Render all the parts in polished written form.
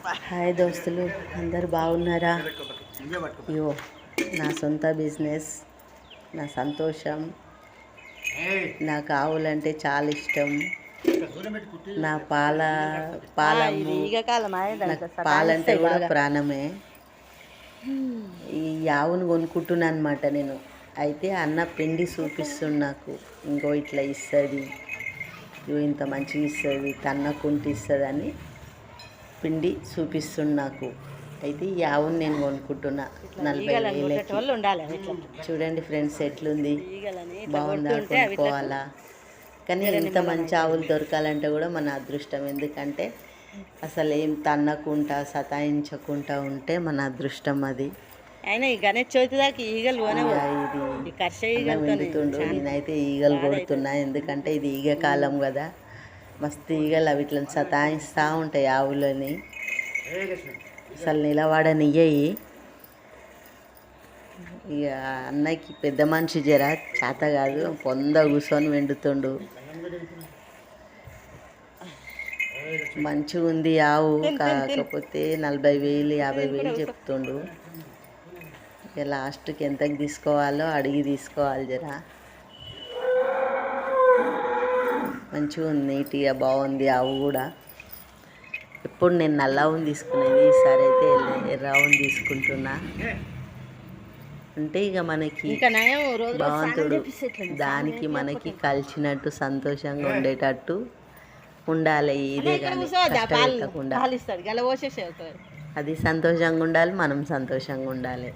Hi దోస్తులు, అందరు బాగున్నారా? ఇవో నా సొంత బిజినెస్, నా సంతోషం. నాకు ఆవులంటే చాలా ఇష్టం. నా పాలంటే కూడా ప్రాణమే. ఈ ఆవును కొనుక్కుంటున్నా అనమాట నేను. అయితే అన్న పిండి చూపిస్తుంది నాకు. ఇంకో ఇట్లా ఇస్తుంది, ఇంత మంచిగా ఇస్తుంది, తన్నకుంటి ఇస్తుంది అని పిండి చూపిస్తుంది నాకు. అయితే ఈ ఆవును నేను కొనుక్కుంటున్నా 40,000. చూడండి ఫ్రెండ్స్ ఎట్లుంది, బాగుందా? కొనుక్కోవాలా? కానీ ఇంత మంచి ఆవులు దొరకాలంటే కూడా మన అదృష్టం. ఎందుకంటే అసలు ఏం తన్నకుండా సతాయించకుండా ఉంటే మన అదృష్టం అది. అయినా ఈ గణేష్ చవితి దాకా ఈగలు వెండుతుండు. నేనైతే ఈగలు కొడుతున్నా, ఎందుకంటే ఇది ఈగ కాలం కదా. మస్తు ఈగలు అవి ఇట్లా సతాయిస్తూ ఉంటాయి ఆవులని. అసలు నిలబడనియ్యి. ఇక అన్నకి పెద్ద మనిషి జర చేత కాదు, పొంద కూర్చొని వెండుతుండు. మంచిగా ఉంది ఆవు, కాకపోతే 40,000 50,000 చెప్తుండు. ఇక లాస్ట్కి ఎంతకు తీసుకోవాలో అడిగి తీసుకోవాలి. జర మంచిగా ఉంది, నీట్గా బాగుంది ఆవు కూడా. ఎప్పుడు నేను నల్ల ఆవును తీసుకునేది, ఈసారి అయితే ఎర్ర ఆవును తీసుకుంటున్నా. అంటే ఇక మనకి భగవంతుడు దానికి మనకి కలిసినట్టు సంతోషంగా ఉండేటట్టు ఉండాలి. ఇదే కానీ కష్టపెట్టకుండా అది సంతోషంగా ఉండాలి, మనం సంతోషంగా ఉండాలి.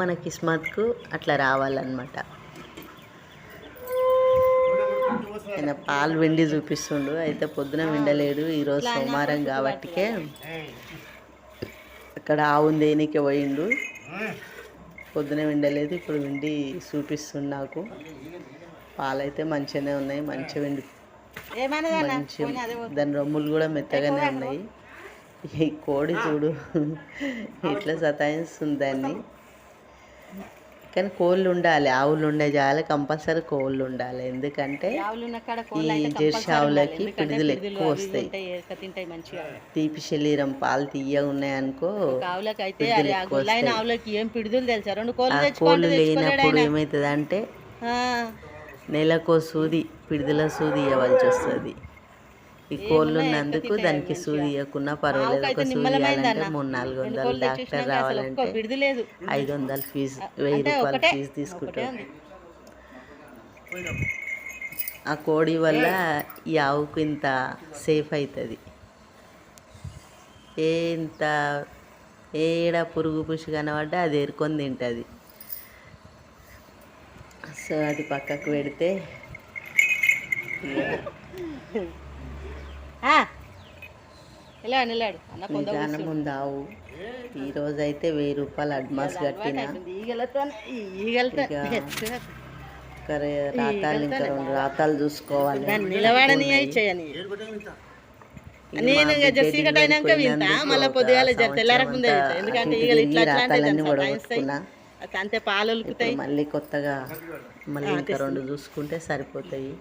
మన కిస్మత్కు అట్లా రావాలన్నమాట. ఆయన పాలు వెండి చూపిస్తుండు. అయితే పొద్దున విండలేడు, ఈరోజు సోమవారం కాబట్టికే అక్కడ ఆవును దేనికి పోయిండు. పొద్దున విండలేదు, ఇప్పుడు విండి చూపిస్తుండు నాకు. పాలైతే మంచిగానే ఉన్నాయి, మంచిగా విండి మంచి. దాని రొమ్ములు కూడా మెత్తగానే ఉన్నాయి. ఈ కోడి చూడు ఇట్లా సతాయిస్తుంది దాన్ని. కానీ కోళ్ళు ఉండాలి, ఆవులు ఉండే జాగా కంపల్సరీ కోళ్ళు ఉండాలి. ఎందుకంటే ఈ జెర్సీ ఆవులకి పిడుదలు ఎక్కువ వస్తాయి. తీపి శరీరం, పాలు తీయ ఉన్నాయనుకో, కోళ్ళు లేనప్పుడు ఏమవుతుంది అంటే నెలకో సూది, పిడుదల సూది ఇవ్వాల్సి వస్తుంది. ఈ కోళ్ళు ఉన్నందుకు దానికి సూది ఇవ్వకున్నా పర్వాలేదు. ఒక సూది ఇవ్వాలంటే 300-400 డాక్టర్ రావాలంటే 500 ఫీజు, 1000 రూపాయలు ఫీజు తీసుకుంటారు. ఆ కోడి వల్ల ఈ ఆవుకు ఇంత సేఫ్ అవుతుంది. ఏడ పురుగు పురుషు కనబడ్డా అది ఏరుకొని తింటుంది. సో అది పక్కకు పెడితే నిదానం ఉంది ఆవు. ఈరోజు అయితే 1000 రూపాయలు అడ్వాన్స్ కట్టిన. రాతాలు ఇంకా 2 రాతాలు చూసుకోవాలి. మళ్ళీ కొత్తగా మళ్ళీ ఇంకా 2 చూసుకుంటే సరిపోతాయి.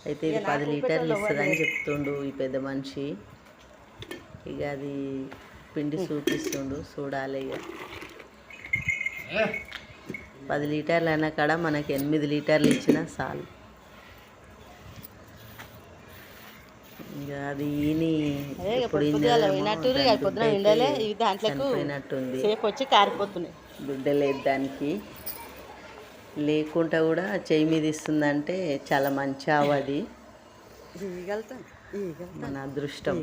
అయితే ఇది 10 లీటర్లు ఇస్తుందని చెప్తుండు ఈ పెద్ద మనిషి. ఇక అది పిండి చూపిస్తుండు, చూడాలి. ఇక 10 లీటర్లు అయినా కాడ మనకి 8 లీటర్లు ఇచ్చినా చాలు. ఇక అది ఈని చనిపోయినట్టుంది, బిడ్డ లేదు దానికి. లేకుండా కూడా చెయ్యి మీద ఇస్తుందంటే చాలా మంచి ఆవు అది. మన అదృష్టం.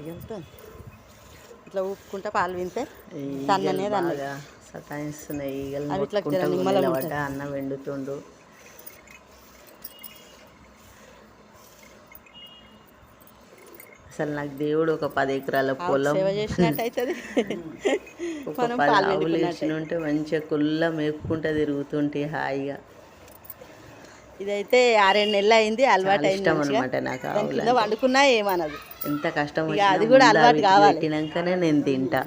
ఇట్లా ఊపుకుంటా పాలు వింటే బాగా సతాయిస్తున్నాయి ఈగలు. అన్న వెండుతుండు. అసలు నాకు దేవుడు ఒక 10 ఎకరాల పొలం, ఒక 10 ఆవులు ఇచ్చినుంటే మంచిగా కుల్ల మేపుకుంటా తిరుగుతుంటే హాయిగా. ఇదైతే 6-7 నెలలు అయింది, అలవాటు ఇష్టం అనమాట నాకు. ఆవులు వండుకున్నా ఏమనదు. ఎంత కష్టం అది కూడా అలవాటు కావాలి. పెట్టినాకనే నేను తింటా.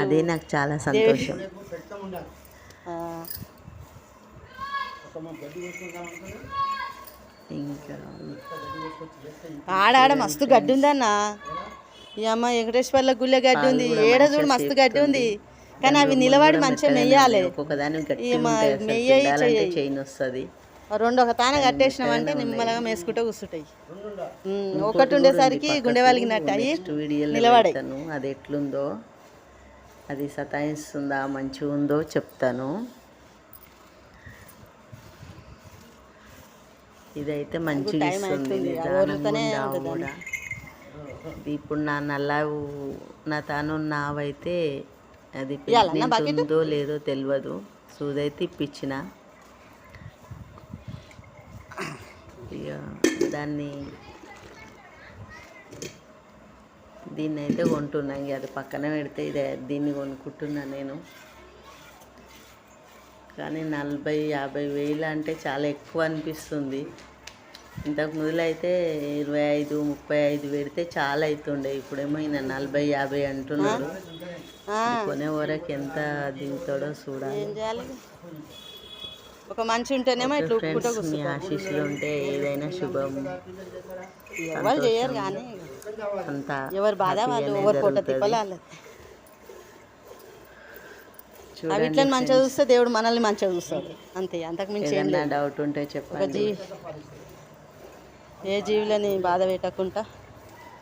అదే నాకు చాలా సంతోషం. ఇంకా ఆడ మస్తు గడ్డి ఉందన్న ఈ అమ్మ వెంకటేశ్వర్ల గుళ్ళ గడ్డి ఉంది, ఏడ చూడు మస్తు గడ్డి ఉంది. కానీ అవి నిలబడి మంచిగా మెయ్యాలి. ఒక్కొక్కదాని మెయ్యి చైన్ వస్తుంది. రెండు ఒక తాన కట్టేసినామంటే నిమ్మలంగా మేసుకుంటూ కూర్చుంటాయి. ఒకటి ఉండేసరికి గుండె వాళ్ళకినట్టు అయ్యి నిలబడాయి. అది ఎట్లుందో, అది సతాయిస్తుందా మంచిగా ఉందో చెప్తాను. ఇదైతే మంచిగా ఇస్తుంది, నిదానంగా కూడా. ఇప్పుడు నా తాను నావైతే అది ప్రెగ్నెంట్ ఉందో లేదో తెలియదు. సూదైతే ఇప్పించిన దీన్ని అయితే కొంటున్నా. ఇంక అది పక్కన పెడితే దీన్ని కొనుక్కుంటున్నా నేను. కానీ 40-50 వేలు అంటే చాలా ఎక్కువ అనిపిస్తుంది. ఇంతకు మొదలైతే 25-35 పెడితే చాలా అవుతుండే. ఇప్పుడేమో ఈయన 40-50 అంటున్నాడు. కొనే వరకు ఎంత దిగుతాడో చూడాలి. ఒక మనిషి ఉంటేనేమో మీ ఆశీస్సులు ఉంటే ఏదైనా శుభం. ఎవరు చేయరు కానీ అంతా ఎవరు బాధ వాళ్ళు, ఎవరు పొట్ట తిప్పలు. అవి ఇట్లా మంచిగా చూస్తే దేవుడు మనల్ని మంచిగా చూస్తాడు అంతే, అంతకు మించి ఏం లేదు. డౌట్ ఉంటే చెప్పండి. ఏ జీవులని బాధ పెట్టకుండా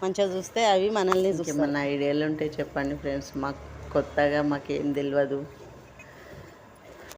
మంచిగా చూస్తే అవి మనల్ని చూస్తాయి. ఏమన్నా ఐడియాలు ఉంటే చెప్పండి ఫ్రెండ్స్. మాకు కొత్తగా మాకేం తెలియదు.